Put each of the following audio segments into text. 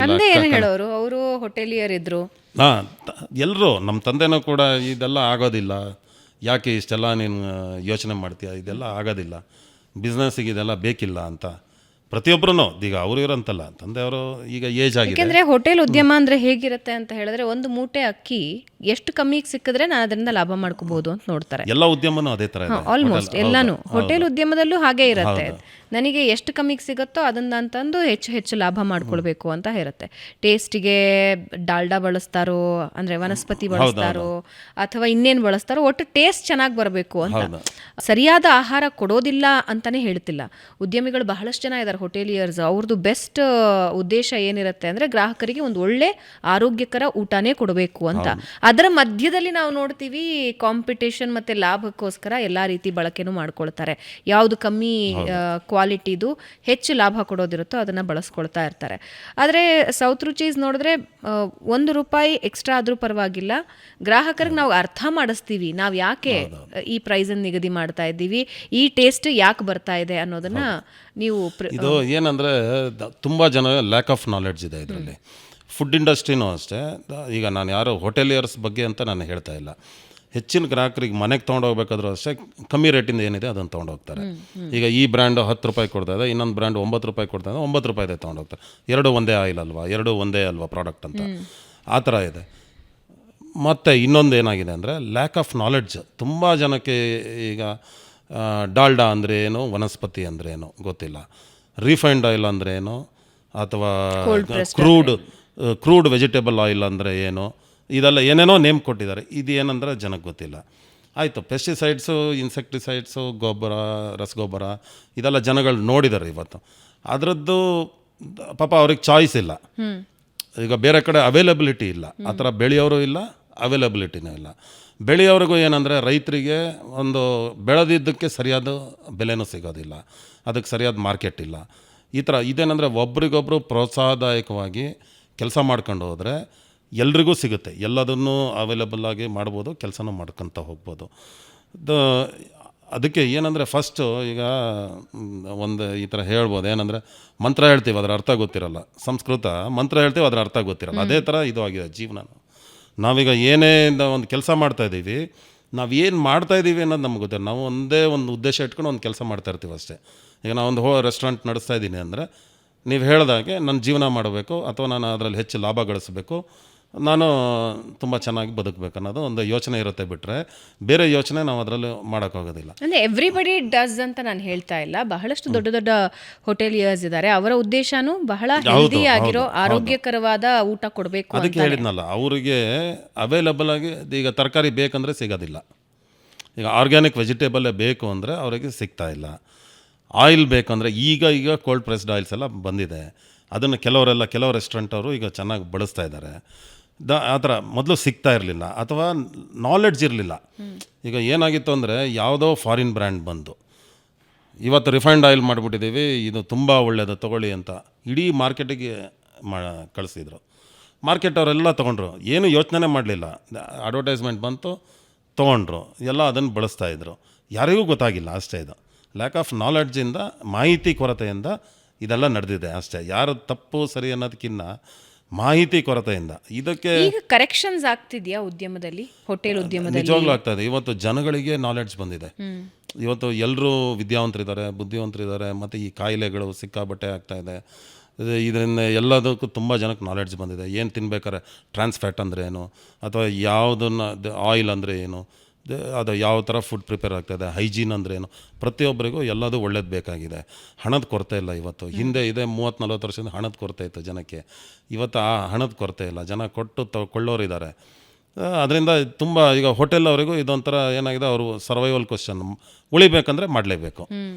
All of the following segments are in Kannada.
ತಂದೆ ಏನು ಹೇಳೋರು? ಅವರು ಹೋಟೆಲಿಯರ್ ಇದ್ರು. ಹಾಂ, ಎಲ್ಲರೂ ನಮ್ಮ ತಂದೆನೂ ಕೂಡ ಇದೆಲ್ಲ ಆಗೋದಿಲ್ಲ, ಯಾಕೆ ಇಷ್ಟೆಲ್ಲ ನೀನು ಯೋಚನೆ ಮಾಡ್ತೀಯ, ಇದೆಲ್ಲ ಆಗೋದಿಲ್ಲ, ಬಿಸ್ನೆಸ್ಸಿಗೆ ಇದೆಲ್ಲ ಬೇಕಿಲ್ಲ ಅಂತ ಪ್ರತಿಯೊಬ್ಬರೂ. ಈಗ ಅವರು ಇರೋಂತಲ್ಲ, ತಂದೆಯವರು ಈಗ ಏಜ್ ಆಗಿದೆ. ಯಾಕೆಂದ್ರೆ ಹೋಟೆಲ್ ಉದ್ಯಮ ಅಂದ್ರೆ ಹೇಗಿರುತ್ತೆ ಅಂತ ಹೇಳಿದ್ರೆ, ಒಂದು ಮೂಟೆ ಅಕ್ಕಿ ಎಷ್ಟು ಕಮ್ಮಿಗೆ ಸಿಕ್ಕಿದ್ರೆ ನಾನು ಅದರಿಂದ ಲಾಭ ಮಾಡ್ಕೋಬಹುದು ಅಂತ ನೋಡ್ತಾರೆ. ಎಲ್ಲ ಉದ್ಯಮನೂ ಅದೇ ಥರ ಇದೆ, ಆಲ್ಮೋಸ್ಟ್ ಎಲ್ಲಾನು. ಹೋಟೆಲ್ ಉದ್ಯಮದಲ್ಲೂ ಹಾಗೆ ಇರುತ್ತೆ. ನನಗೆ ಎಷ್ಟು ಕಮ್ಮಿಗೆ ಸಿಗುತ್ತೋ ಅದನ್ನ ಅಂತಂದು ಹೆಚ್ಚು ಹೆಚ್ಚು ಲಾಭ ಮಾಡ್ಕೊಳ್ಬೇಕು ಅಂತ ಇರುತ್ತೆ. ಟೇಸ್ಟಿಗೆ ಡಾಲ್ಡಾ ಬಳಸ್ತಾರೋ, ಅಂದ್ರೆ ವನಸ್ಪತಿ ಬಳಸ್ತಾರೋ, ಅಥವಾ ಇನ್ನೇನು ಬಳಸ್ತಾರೋ, ಒಟ್ಟು ಟೇಸ್ಟ್ ಚೆನ್ನಾಗಿ ಬರಬೇಕು ಅಂತ. ಸರಿಯಾದ ಆಹಾರ ಕೊಡೋದಿಲ್ಲ ಅಂತಾನೆ ಹೇಳ್ತಿಲ್ಲ. ಉದ್ಯಮಿಗಳು ಬಹಳಷ್ಟು ಜನ ಇದ್ದಾರೆ ಹೋಟೆಲಿಯರ್ಸ್. ಅವ್ರದ್ದು ಬೆಸ್ಟ್ ಉದ್ದೇಶ ಏನಿರುತ್ತೆ ಅಂದ್ರೆ ಗ್ರಾಹಕರಿಗೆ ಒಂದು ಒಳ್ಳೆ ಆರೋಗ್ಯಕರ ಊಟನೇ ಕೊಡಬೇಕು ಅಂತ. ಅದರ ಮಧ್ಯದಲ್ಲಿ ನಾವು ನೋಡ್ತೀವಿ ಕಾಂಪಿಟೇಷನ್ ಮತ್ತೆ ಲಾಭಕ್ಕೋಸ್ಕರ ಎಲ್ಲಾ ರೀತಿ ಬಳಕೆನೂ ಮಾಡ್ಕೊಳ್ತಾರೆ. ಯಾವುದು ಕಮ್ಮಿ ಕ್ವಾಲಿಟಿದು ಹೆಚ್ಚು ಲಾಭ ಕೊಡೋದಿರುತ್ತೋ ಅದನ್ನ ಬಳಸ್ಕೊಳ್ತಾ ಇರ್ತಾರೆ. ಆದರೆ ಸೌತ್ ರುಚೀಸ್ ನೋಡಿದ್ರೆ ₹1 ಎಕ್ಸ್ಟ್ರಾ ಆದ್ರೂ ಪರವಾಗಿಲ್ಲ, ಗ್ರಾಹಕರಿಗೆ ನಾವು ಅರ್ಥ ಮಾಡಿಸ್ತೀವಿ ನಾವು ಯಾಕೆ ಈ ಪ್ರೈಸ್ ಅನ್ನು ನಿಗದಿ ಮಾಡ್ತಾ ಇದ್ದೀವಿ, ಈ ಟೇಸ್ಟ್ ಯಾಕೆ ಬರ್ತಾ ಇದೆ ಅನ್ನೋದನ್ನ ನೀವು ಇದು ಏನಂದ್ರೆ ತುಂಬ ಜನ ಲ್ಯಾಕ್ ಆಫ್ ನಾಲೆಡ್ಜ್ ಇದೆ ಇದರಲ್ಲಿ. ಫುಡ್ ಇಂಡಸ್ಟ್ರಿನೂ ಅಷ್ಟೇ. ಈಗ ನಾನು ಯಾರು ಹೋಟೆಲಿಯರ್ಸ್ ಬಗ್ಗೆ ಅಂತ ನಾನು ಹೇಳ್ತಾ ಇಲ್ಲ. ಹೆಚ್ಚಿನ ಗ್ರಾಹಕರಿಗೆ ಮನೆಗೆ ತೊಗೊಂಡೋಗ್ಬೇಕಾದ್ರೂ ಅಷ್ಟೇ ಕಮ್ಮಿ ರೇಟಿಂದ ಏನಿದೆ ಅದನ್ನು ತೊಗೊಂಡೋಗ್ತಾರೆ. ಈಗ ಈ ಬ್ರ್ಯಾಂಡು ₹10 ಕೊಡ್ತಾ ಇದೆ, ಇನ್ನೊಂದು ಬ್ರ್ಯಾಂಡ್ ₹9 ಕೊಡ್ತಾ ಇದೆ, ₹9 ತೊಗೊಂಡೋಗ್ತಾರೆ. ಎರಡು ಒಂದೇ ಆಯಿಲ್ ಅಲ್ವಾ, ಎರಡು ಒಂದೇ ಅಲ್ವಾ ಪ್ರಾಡಕ್ಟ್ ಅಂತ, ಆ ಥರ ಇದೆ. ಮತ್ತು ಇನ್ನೊಂದು ಏನಾಗಿದೆ ಅಂದರೆ ಲ್ಯಾಕ್ ಆಫ್ ನಾಲೆಡ್ಜ್. ತುಂಬ ಜನಕ್ಕೆ ಈಗ ಡಾಲ್ಡಾ ಅಂದರೆ ಏನು, ವನಸ್ಪತಿ ಅಂದರೆ ಏನು ಗೊತ್ತಿಲ್ಲ, ರಿಫೈನ್ಡ್ ಆಯಿಲ್ ಅಂದರೆ ಏನು, ಅಥವಾ ಕ್ರೂಡ್ ವೆಜಿಟೇಬಲ್ ಆಯಿಲ್ ಅಂದರೆ ಏನು, ಇದೆಲ್ಲ ಏನೇನೋ ನೇಮ್ ಕೊಟ್ಟಿದ್ದಾರೆ. ಇದು ಏನಂದ್ರೆ ಜನಕ್ಕೆ ಗೊತ್ತಿಲ್ಲ. ಆಯಿತು, ಪೆಸ್ಟಿಸೈಡ್ಸು, ಇನ್ಸೆಕ್ಟಿಸೈಡ್ಸು, ಗೊಬ್ಬರ, ರಸಗೊಬ್ಬರ, ಇದೆಲ್ಲ ಜನಗಳು ನೋಡಿದ್ದಾರೆ ಇವತ್ತು. ಅದರದ್ದು ಪಾಪ ಅವ್ರಿಗೆ ಚಾಯ್ಸ್ ಇಲ್ಲ. ಈಗ ಬೇರೆ ಕಡೆ ಅವೈಲಬಿಲಿಟಿ ಇಲ್ಲ, ಆ ಥರ ಬೆಳೆಯೋರು ಇಲ್ಲ, ಅವೈಲಬಿಲಿಟಿನೂ ಇಲ್ಲ. ಬೆಳೆಯೋರಿಗೂ ಏನಂದರೆ ರೈತರಿಗೆ ಒಂದು ಬೆಳೆದಿದ್ದಕ್ಕೆ ಸರಿಯಾದ ಬೆಲೆನೂ ಸಿಗೋದಿಲ್ಲ, ಅದಕ್ಕೆ ಸರಿಯಾದ ಮಾರ್ಕೆಟ್ ಇಲ್ಲ. ಈ ಥರ ಇದೇನೆಂದರೆ ಒಬ್ರಿಗೊಬ್ಬರು ಪ್ರೋತ್ಸಾಹದಾಯಕವಾಗಿ ಕೆಲಸ ಮಾಡ್ಕೊಂಡು ಹೋದರೆ ಎಲ್ರಿಗೂ ಸಿಗುತ್ತೆ, ಎಲ್ಲದನ್ನೂ ಅವೈಲಬಲ್ ಆಗಿ ಮಾಡ್ಬೋದು, ಕೆಲಸನೂ ಮಾಡ್ಕೊತ ಹೋಗ್ಬೋದು. ಅದಕ್ಕೆ ಏನಂದರೆ ಫಸ್ಟು ಈಗ ಒಂದು ಈ ಥರ ಹೇಳ್ಬೋದು, ಏನಂದರೆ ಮಂತ್ರ ಹೇಳ್ತೀವಿ, ಅದರ ಅರ್ಥ ಗೊತ್ತಿರಲ್ಲ. ಸಂಸ್ಕೃತ ಮಂತ್ರ ಹೇಳ್ತೀವಿ, ಅದರ ಅರ್ಥ ಗೊತ್ತಿರಲ್ಲ. ಅದೇ ಥರ ಇದು ಆಗಿದೆ ಜೀವನ. ನಾವೀಗ ಏನೇ ಒಂದು ಕೆಲಸ ಮಾಡ್ತಾಯಿದ್ದೀವಿ, ನಾವು ಏನು ಮಾಡ್ತಾಯಿದ್ದೀವಿ ಅನ್ನೋದು ನಮ್ಗೆ ಗೊತ್ತಿಲ್ಲ. ನಾವು ಒಂದೇ ಒಂದು ಉದ್ದೇಶ ಇಟ್ಕೊಂಡು ಒಂದು ಕೆಲಸ ಮಾಡ್ತಾಯಿರ್ತೀವಿ ಅಷ್ಟೇ. ಈಗ ನಾವೊಂದು ರೆಸ್ಟೋರೆಂಟ್ ನಡೆಸ್ತಾ ಇದ್ದೀನಿ ಅಂದರೆ, ನೀವು ಹೇಳ್ದಾಗೆ ನನ್ನ ಜೀವನ ಮಾಡಬೇಕು, ಅಥವಾ ನಾನು ಅದರಲ್ಲಿ ಹೆಚ್ಚು ಲಾಭ ಗಳಿಸಬೇಕು, ನಾನು ತುಂಬ ಚೆನ್ನಾಗಿ ಬದುಕಬೇಕು ಅನ್ನೋದು ಒಂದು ಯೋಚನೆ ಇರುತ್ತೆ. ಬಿಟ್ಟರೆ ಬೇರೆ ಯೋಚನೆ ನಾವು ಅದರಲ್ಲಿ ಮಾಡೋಕ್ಕಾಗೋದಿಲ್ಲ. ಅಂದರೆ ಎವ್ರಿಬಡಿ ಡಸ್ ಅಂತ ನಾನು ಹೇಳ್ತಾ ಇಲ್ಲ. ಬಹಳಷ್ಟು ದೊಡ್ಡ ದೊಡ್ಡ ಹೋಟೆಲಿಯರ್ಸ್ ಇದ್ದಾರೆ, ಅವರ ಉದ್ದೇಶನೂ ಬಹಳ ಹೆಲ್ದಿ ಆಗಿರೋ ಆರೋಗ್ಯಕರವಾದ ಊಟ ಕೊಡಬೇಕು. ಅದಕ್ಕೆ ಹೇಳಿದ್ನಲ್ಲ, ಅವರಿಗೆ ಅವೈಲಬಲ್ ಆಗಿ ಈಗ ತರಕಾರಿ ಬೇಕಂದರೆ ಸಿಗೋದಿಲ್ಲ. ಈಗ ಆರ್ಗ್ಯಾನಿಕ್ ವೆಜಿಟೇಬಲ್ಲೇ ಬೇಕು ಅಂದರೆ ಅವರಿಗೆ ಸಿಗ್ತಾ ಇಲ್ಲ. ಆಯಿಲ್ ಬೇಕಂದರೆ ಈಗ ಕೋಲ್ಡ್ ಪ್ರೆಸ್ಡ್ ಆಯಿಲ್ಸ್ ಎಲ್ಲ ಬಂದಿದೆ, ಅದನ್ನು ಕೆಲವು ರೆಸ್ಟೋರೆಂಟ್ ಅವರು ಈಗ ಚೆನ್ನಾಗಿ ಬಳಸ್ತಾ ಇದ್ದಾರೆ. ಆ ಥರ ಮೊದಲು ಸಿಗ್ತಾ ಇರಲಿಲ್ಲ, ಅಥವಾ ನಾಲೆಡ್ಜ್ ಇರಲಿಲ್ಲ. ಈಗ ಏನಾಗಿತ್ತು ಅಂದರೆ ಯಾವುದೋ ಫಾರಿನ್ ಬ್ರ್ಯಾಂಡ್ ಬಂದು ಇವತ್ತು ರಿಫೈನ್ಡ್ ಆಯಿಲ್ ಮಾಡಿಬಿಟ್ಟಿದ್ದೀವಿ, ಇದು ತುಂಬ ಒಳ್ಳೆಯದು ತೊಗೊಳ್ಳಿ ಅಂತ ಇಡೀ ಮಾರ್ಕೆಟಿಗೆ ಕಳಿಸಿದ್ರು. ಮಾರ್ಕೆಟ್ ಅವರೆಲ್ಲ ತೊಗೊಂಡ್ರು, ಏನು ಯೋಚನೆ ಮಾಡಲಿಲ್ಲ. ಅಡ್ವರ್ಟೈಸ್ಮೆಂಟ್ ಬಂತು, ತೊಗೊಂಡ್ರು, ಎಲ್ಲ ಅದನ್ನು ಬಳಸ್ತಾಯಿದ್ರು. ಯಾರಿಗೂ ಗೊತ್ತಾಗಿಲ್ಲ ಅಷ್ಟೇ. ಇದು ಲ್ಯಾಕ್ ಆಫ್ ನಾಲೆಡ್ಜಿಂದ, ಮಾಹಿತಿ ಕೊರತೆಯಿಂದ ಇದೆಲ್ಲ ನಡೆದಿದೆ ಅಷ್ಟೇ. ಯಾರು ತಪ್ಪು ಸರಿ ಅನ್ನೋದಕ್ಕಿಂತ ಮಾಹಿತಿ ಕೊರತೆಯಿಂದ. ಇದಕ್ಕೆ ಈಗ ಕರೆಕ್ಷನ್ಸ್ ಆಗ್ತಿದೆಯಾ ಉದ್ಯಮದಲ್ಲಿ, ಹೋಟೆಲ್ ಉದ್ಯಮದಲ್ಲಿ? ನಿಜವಾಗ್ಲೂ ಆಗ್ತಾಯಿದೆ. ಇವತ್ತು ಜನಗಳಿಗೆ ನಾಲೆಡ್ಜ್ ಬಂದಿದೆ. ಇವತ್ತು ಎಲ್ಲರೂ ವಿದ್ಯಾವಂತರಿದ್ದಾರೆ, ಬುದ್ಧಿವಂತರಿದ್ದಾರೆ, ಮತ್ತು ಈ ಕಾಯಿಲೆಗಳು ಸಿಕ್ಕಾಬಟ್ಟೆ ಆಗ್ತಾಯಿದೆ. ಇದರಿಂದ ಎಲ್ಲದಕ್ಕೂ ತುಂಬ ಜನಕ್ಕೆ ನಾಲೆಡ್ಜ್ ಬಂದಿದೆ. ಏನು ತಿನ್ಬೇಕಾದ್ರೆ ಟ್ರಾನ್ಸ್ ಫ್ಯಾಟ್ ಅಂದರೆ ಏನು, ಅಥವಾ ಯಾವುದನ್ನು ಆಯಿಲ್ ಅಂದರೆ ಏನು, ಅದು ಯಾವ ಥರ ಫುಡ್ ಪ್ರಿಪೇರ್ ಆಗ್ತಾಯಿದೆ, ಹೈಜೀನ್ ಅಂದರೆ ಏನು, ಪ್ರತಿಯೊಬ್ಬರಿಗೂ ಎಲ್ಲದೂ ಒಳ್ಳೇದು ಬೇಕಾಗಿದೆ. ಹಣದ ಕೊರತೆ ಇಲ್ಲ ಇವತ್ತು. ಹಿಂದೆ ಇದೆ 30-40 ವರ್ಷದಿಂದ ಹಣದ ಕೊರತೆ ಇತ್ತು ಜನಕ್ಕೆ. ಇವತ್ತು ಆ ಹಣದ ಕೊರತೆ ಇಲ್ಲ, ಜನ ಕೊಟ್ಟು ಕೊಳ್ಳೋರಿದ್ದಾರೆ. ಅದರಿಂದ ತುಂಬ ಈಗ ಹೋಟೆಲ್ ಅವರಿಗೂ ಇದೊಂಥರ ಏನಾಗಿದೆ, ಅವರು ಸರ್ವೈವಲ್ ಕ್ವಶನ್, ಉಳಿಬೇಕಂದ್ರೆ ಮಾಡಲೇಬೇಕು,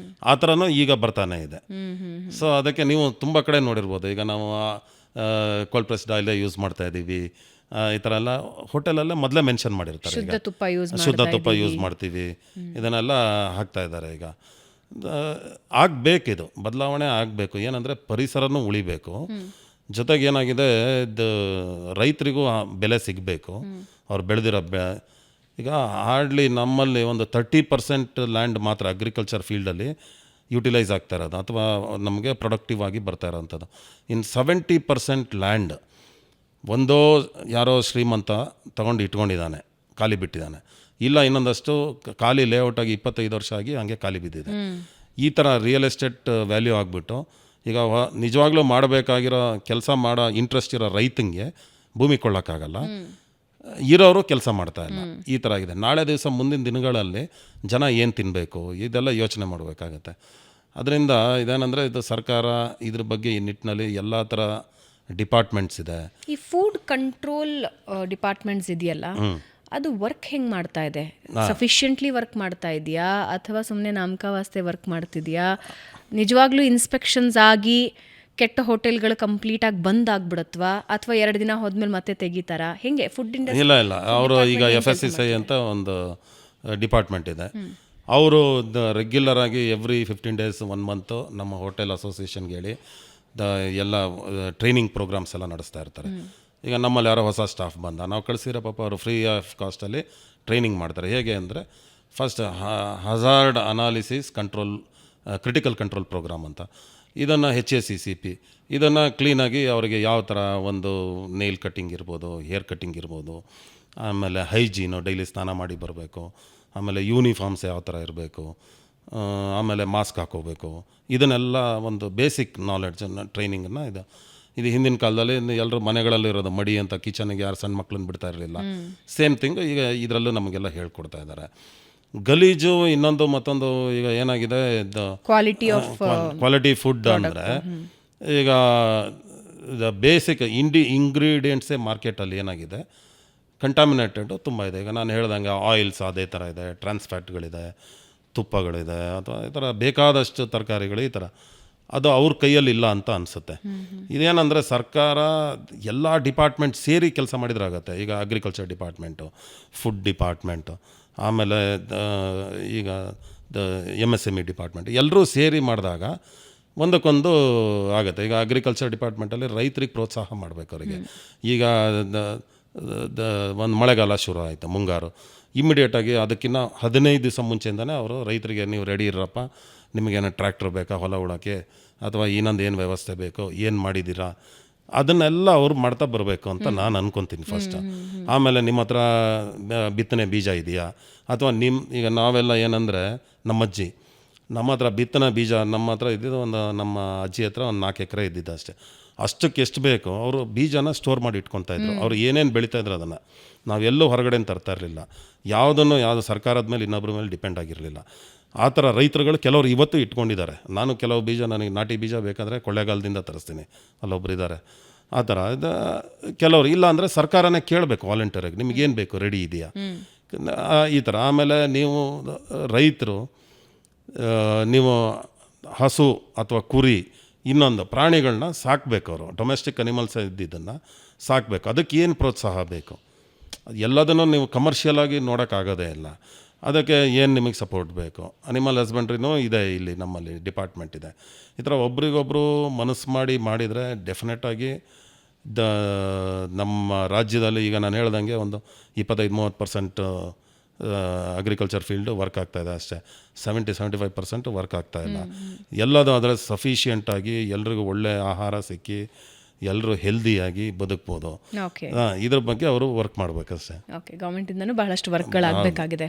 ಆ ಥರನೂ ಈಗ ಬರ್ತಾನೆ ಇದೆ. ಸೊ ಅದಕ್ಕೆ ನೀವು ತುಂಬ ಕಡೆ ನೋಡಿರ್ಬೋದು. ಈಗ ನಾವು ಕೋಲ್ಡ್ ಪ್ರೆಸ್ಡ್ ಆಯಿಲೇ ಯೂಸ್ ಮಾಡ್ತಾಯಿದ್ದೀವಿ, ಈ ಥರ ಎಲ್ಲ ಹೋಟೆಲಲ್ಲೇ ಮೊದಲೇ ಮೆನ್ಷನ್ ಮಾಡಿರ್ತಾರೆ. ಶುದ್ಧ ತುಪ್ಪ ಯೂಸ್ ಮಾಡ್ತೀವಿ, ಇದನ್ನೆಲ್ಲ ಹಾಕ್ತಾ ಇದ್ದಾರೆ. ಈಗ ಆಗಬೇಕಿದು ಬದಲಾವಣೆ ಆಗಬೇಕು. ಏನಂದರೆ ಪರಿಸರನೂ ಉಳಿಬೇಕು, ಜೊತೆಗೆ ಏನಾಗಿದೆ, ರೈತರಿಗೂ ಬೆಲೆ ಸಿಗಬೇಕು, ಅವ್ರು ಬೆಳೆದಿರೋ ಈಗ ಹಾರ್ಡ್ಲಿ ನಮ್ಮಲ್ಲಿ ಒಂದು 30% ಲ್ಯಾಂಡ್ ಮಾತ್ರ ಅಗ್ರಿಕಲ್ಚರ್ ಫೀಲ್ಡಲ್ಲಿ ಯುಟಿಲೈಸ್ ಆಗ್ತಾ ಇರೋದು ಅಥವಾ ನಮಗೆ ಪ್ರೊಡಕ್ಟಿವ್ ಆಗಿ ಬರ್ತಾ ಇರೋವಂಥದ್ದು. ಇನ್ನು 70% ಲ್ಯಾಂಡ್ ಒಂದೋ ಯಾರೋ ಶ್ರೀಮಂತ ತೊಗೊಂಡು ಇಟ್ಕೊಂಡಿದ್ದಾನೆ, ಖಾಲಿ ಬಿಟ್ಟಿದ್ದಾನೆ, ಇಲ್ಲ ಇನ್ನೊಂದಷ್ಟು ಖಾಲಿ ಲೇಔಟಾಗಿ 25 ವರ್ಷ ಆಗಿ ಹಂಗೆ ಖಾಲಿ ಬಿದ್ದಿದೆ. ಈ ಥರ ರಿಯಲ್ ಎಸ್ಟೇಟ್ ವ್ಯಾಲ್ಯೂ ಆಗಿಬಿಟ್ಟು ಈಗ ನಿಜವಾಗ್ಲೂ ಮಾಡಬೇಕಾಗಿರೋ ಕೆಲಸ ಮಾಡೋ ಇಂಟ್ರೆಸ್ಟ್ ಇರೋ ರೈತಂಗೆ ಭೂಮಿ ಕೊಳ್ಳೋಕ್ಕಾಗಲ್ಲ, ಇರೋರು ಕೆಲಸ ಮಾಡ್ತಾ ಇಲ್ಲ. ಈ ಥರ ಆಗಿದೆ. ನಾಳೆ ದಿವಸ ಮುಂದಿನ ದಿನಗಳಲ್ಲಿ ಜನ ಏನು ತಿನ್ನಬೇಕು ಇದೆಲ್ಲ ಯೋಚನೆ ಮಾಡಬೇಕಾಗತ್ತೆ. ಅದರಿಂದ ಇದೇನೆಂದರೆ ಇದು ಸರ್ಕಾರ ಇದ್ರ ಬಗ್ಗೆ ಈ ನಿಟ್ಟಿನಲ್ಲಿ ಎಲ್ಲ ಥರ ಡಿಪಾರ್ಟ್ಮೆಂಟ್ಸ್ ಇದೆ. ಈ ಫುಡ್ ಕಂಟ್ರೋಲ್ ಡಿಪಾರ್ಟ್ಮೆಂಟ್ಸ್ ಇದೆಯಲ್ಲ, ಅದು ವರ್ಕ್ ಹೆಂಗೆ ಮಾಡ್ತಾ ಇದೆ? ಸಫಿಷಿಯೆಂಟ್ಲಿ ವರ್ಕ್ ಮಾಡ್ತಾ ಇದೆಯಾ ಅಥವಾ ಸುಮ್ಮನೆ ನಾಮಕಾವಾಸ್ತೆ ವರ್ಕ್ ಮಾಡ್ತಿದೆಯಾ? ನಿಜವಾಗ್ಲೂ ಇನ್ಸ್ಪೆಕ್ಷನ್ಸ್ ಆಗಿ ಕೆಟ್ಟ ಹೋಟೆಲ್ಗಳು ಕಂಪ್ಲೀಟಾಗಿ ಬಂದ್ ಆಗ್ಬಿಡತ್ವಾ ಅಥವಾ 2 ದಿನ ಹೋದ್ಮೇಲೆ ಮತ್ತೆ ತೆಗಿತಾರಾ? ಹೆಂಗೆ ಫುಡ್ ಇಂಡಸ್ಟ್ರಿ? ಇಲ್ಲ ಅವರು ಈಗ FSSAI ಅಂತ ಒಂದು ಡಿಪಾರ್ಟ್ಮೆಂಟ್ ಇದೆ. ಅವರು ರೆಗ್ಯುಲರ್ ಆಗಿ ಎವ್ರಿ 15 days 1 month ನಮ್ಮ ಹೋಟೆಲ್ ಅಸೋಸಿಯೇಷನ್ಗೆ ಹೇಳಿ ಎಲ್ಲ ಟ್ರೈನಿಂಗ್ ಪ್ರೋಗ್ರಾಮ್ಸ್ ಎಲ್ಲ ನಡೆಸ್ತಾ ಇರ್ತಾರೆ. ಈಗ ನಮ್ಮಲ್ಲಿ ಯಾರೋ ಹೊಸ ಸ್ಟಾಫ್ ಬಂದ, ನಾವು ಕಳಿಸಿರೋ ಪಾಪ ಅವರು ಫ್ರೀ ಆಫ್ ಕಾಸ್ಟಲ್ಲಿ ಟ್ರೈನಿಂಗ್ ಮಾಡ್ತಾರೆ. ಹೇಗೆ ಅಂದರೆ first hazard analysis control critical control program ಅಂತ, ಇದನ್ನು HACCP ಇದನ್ನು ಕ್ಲೀನಾಗಿ ಅವರಿಗೆ ಯಾವ ಥರ ಒಂದು ನೇಲ್ ಕಟ್ಟಿಂಗ್ ಇರ್ಬೋದು, ಹೇರ್ ಕಟ್ಟಿಂಗ್ ಇರ್ಬೋದು, ಆಮೇಲೆ ಹೈಜೀನು, ಡೈಲಿ ಸ್ನಾನ ಮಾಡಿ ಬರಬೇಕು, ಆಮೇಲೆ ಯೂನಿಫಾರ್ಮ್ಸ್ ಯಾವ ಥರ ಇರಬೇಕು, ಆಮೇಲೆ ಮಾಸ್ಕ್ ಹಾಕೋಬೇಕು, ಇದನ್ನೆಲ್ಲ ಒಂದು ಬೇಸಿಕ್ ನಾಲೆಡ್ಜನ್ನು ಟ್ರೈನಿಂಗನ್ನು ಇದು ಹಿಂದಿನ ಕಾಲದಲ್ಲಿ ಎಲ್ಲರೂ ಮನೆಗಳಲ್ಲಿ ಇರೋದು ಮಡಿ ಅಂತ, ಕಿಚನ್ಗೆ ಯಾರು ಸಣ್ಣ ಮಕ್ಕಳನ್ನ ಬಿಡ್ತಾ ಇರಲಿಲ್ಲ. ಸೇಮ್ ಥಿಂಗ್ ಈಗ ಇದರಲ್ಲೂ ನಮಗೆಲ್ಲ ಹೇಳ್ಕೊಡ್ತಾ ಇದ್ದಾರೆ. ಗಲೀಜು ಇನ್ನೊಂದು ಮತ್ತೊಂದು ಈಗ ಏನಾಗಿದೆ, ಕ್ವಾಲಿಟಿ ಫುಡ್ ಅಂದರೆ ಈಗ ಬೇಸಿಕ್ ಇಂಗ್ರೀಡಿಯೆಂಟ್ಸೇ ಮಾರ್ಕೆಟಲ್ಲಿ ಏನಾಗಿದೆ ಕಂಟಾಮಿನೇಟೆಡು ತುಂಬ ಇದೆ. ಈಗ ನಾನು ಹೇಳ್ದಂಗೆ ಆಯಿಲ್ಸ್ ಅದೇ ಥರ ಇದೆ, ಟ್ರಾನ್ಸ್ಫ್ಯಾಟ್ಗಳಿದೆ, ತುಪ್ಪಗಳಿದೆ, ಅಥವಾ ಈ ಥರ ಬೇಕಾದಷ್ಟು ತರಕಾರಿಗಳು ಈ ಥರ, ಅದು ಅವ್ರ ಕೈಯಲ್ಲಿ ಇಲ್ಲ ಅಂತ ಅನಿಸುತ್ತೆ. ಇದೇನಂದರೆ ಸರ್ಕಾರ ಎಲ್ಲ ಡಿಪಾರ್ಟ್ಮೆಂಟ್ ಸೇರಿ ಕೆಲಸ ಮಾಡಿದ್ರಾಗತ್ತೆ. ಈಗ ಅಗ್ರಿಕಲ್ಚರ್ ಡಿಪಾರ್ಟ್ಮೆಂಟು, ಫುಡ್ ಡಿಪಾರ್ಟ್ಮೆಂಟು, ಆಮೇಲೆ ಈಗ MSME ಡಿಪಾರ್ಟ್ಮೆಂಟ್ ಎಲ್ಲರೂ ಸೇರಿ ಮಾಡಿದಾಗ ಒಂದಕ್ಕೊಂದು ಆಗುತ್ತೆ. ಈಗ ಅಗ್ರಿಕಲ್ಚರ್ ಡಿಪಾರ್ಟ್ಮೆಂಟಲ್ಲಿ ರೈತರಿಗೆ ಪ್ರೋತ್ಸಾಹ ಮಾಡಬೇಕು. ಅವರಿಗೆ ಈಗ ಒಂದು ಮಳೆಗಾಲ ಶುರು ಆಯಿತು, ಮುಂಗಾರು, ಇಮ್ಮಿಡಿಯೇಟಾಗಿ ಅದಕ್ಕಿಂತ 15 ದಿವಸ ಮುಂಚೆಯಿಂದನೇ ಅವರು ರೈತರಿಗೆ ನೀವು ರೆಡಿ ಇರಪ್ಪ, ನಿಮಗೇನೋ ಟ್ರ್ಯಾಕ್ಟರ್ ಬೇಕಾ ಹೊಲ ಉಳೋಕ್ಕೆ, ಅಥವಾ ಇನ್ನೊಂದು ಏನು ವ್ಯವಸ್ಥೆ ಬೇಕೋ, ಏನು ಮಾಡಿದ್ದೀರಾ, ಅದನ್ನೆಲ್ಲ ಅವ್ರು ಮಾಡ್ತಾ ಬರಬೇಕು ಅಂತ ನಾನು ಅನ್ಕೊತೀನಿ ಫಸ್ಟ್. ಆಮೇಲೆ ನಿಮ್ಮ ಹತ್ರ ಬಿತ್ತನೆ ಬೀಜ ಇದೆಯಾ, ಅಥವಾ ಈಗ ನಾವೆಲ್ಲ ಏನಂದರೆ ನಮ್ಮ ಹತ್ರ ಬಿತ್ತನೆ ಬೀಜ ನಮ್ಮ ಹತ್ರ ಇದ್ದಿದ್ದು ನಮ್ಮ ಅಜ್ಜಿ ಹತ್ರ ಒಂದು 4 ಎಕರೆ ಇದ್ದಿದ್ದು ಅಷ್ಟೇ. ಅಷ್ಟಕ್ಕೆ ಎಷ್ಟು ಬೇಕೋ ಅವರು ಬೀಜನ ಸ್ಟೋರ್ ಮಾಡಿ ಇಟ್ಕೊತಾ ಇದ್ರು. ಅವ್ರು ಏನೇನು ಬೆಳೀತಾಯಿದ್ರು ಅದನ್ನು ನಾವೆಲ್ಲೂ ಹೊರಗಡೆ ತರ್ತಾ ಇರಲಿಲ್ಲ. ಯಾವುದು ಸರ್ಕಾರದ ಮೇಲೆ ಇನ್ನೊಬ್ಬರ ಮೇಲೆ ಡಿಪೆಂಡ್ ಆಗಿರಲಿಲ್ಲ. ಆ ಥರ ರೈತರುಗಳು ಕೆಲವರು ಇವತ್ತು ಇಟ್ಕೊಂಡಿದ್ದಾರೆ. ನಾನು ಕೆಲವು ಬೀಜ, ನನಗೆ ನಾಟಿ ಬೀಜ ಬೇಕಾದರೆ ಕೊಳ್ಳೇಗಾಲದಿಂದ ತರಿಸ್ತೀನಿ, ಅಲ್ಲೊಬ್ರು ಇದ್ದಾರೆ. ಆ ಥರ ಕೆಲವರು ಇಲ್ಲ ಅಂದರೆ ಸರ್ಕಾರನೇ ಕೇಳಬೇಕು ವಾಲಂಟಿಯರಾಗಿ, ನಿಮಗೇನು ಬೇಕು ರೆಡಿ ಇದೆಯಾ, ಈ ಥರ. ಆಮೇಲೆ ನೀವು ರೈತರು ನೀವು ಹಸು ಅಥವಾ ಕುರಿ ಇನ್ನೊಂದು ಪ್ರಾಣಿಗಳನ್ನ ಸಾಕಬೇಕು. ಅವರು ಡೊಮೆಸ್ಟಿಕ್ ಅನಿಮಲ್ಸ್ ಇದ್ದಿದ್ದನ್ನು ಸಾಕಬೇಕು. ಅದಕ್ಕೆ ಏನು ಪ್ರೋತ್ಸಾಹ ಬೇಕು, ಎಲ್ಲದನ್ನು ನೀವು ಕಮರ್ಷಿಯಲಾಗಿ ನೋಡೋಕ್ಕಾಗೋದೇ ಇಲ್ಲ. ಅದಕ್ಕೆ ಏನು ನಿಮಗೆ ಸಪೋರ್ಟ್ ಬೇಕು. ಅನಿಮಲ್ ಹಸ್ಬೆಂಡ್ರಿನೂ ಇದೆ, ಇಲ್ಲಿ ನಮ್ಮಲ್ಲಿ ಡಿಪಾರ್ಟ್ಮೆಂಟ್ ಇದೆ. ಈ ಥರ ಒಬ್ರಿಗೊಬ್ಬರು ಮನಸ್ಸು ಮಾಡಿದರೆ ಡೆಫಿನೆಟಾಗಿ ನಮ್ಮ ರಾಜ್ಯದಲ್ಲಿ ಈಗ ನಾನು ಹೇಳ್ದಂಗೆ ಒಂದು 25-30% ಅಗ್ರಿಕಲ್ಚರ್ ಫೀಲ್ಡು ವರ್ಕ್ ಆಗ್ತಾಯಿದೆ ಅಷ್ಟೇ. 70-75% ವರ್ಕ್ ಆಗ್ತಾಯಿಲ್ಲ. ಎಲ್ಲದೂ ಅದರ ಸಫಿಷಿಯೆಂಟಾಗಿ ಎಲ್ರಿಗೂ ಒಳ್ಳೆಯ ಆಹಾರ ಸಿಕ್ಕಿ ಎಲ್ಲರೂ ಹೆಲ್ದಿಯಾಗಿ ಬದುಕ್ಬೋದು. ಇದ್ರ ಬಗ್ಗೆ ಅವರು ವರ್ಕ್ ಮಾಡಬೇಕಷ್ಟೇ. ಗೌರ್ಮೆಂಟಿಂದನೂ ಬಹಳಷ್ಟು ವರ್ಕ್ಗಳಾಗಬೇಕಾಗಿದೆ.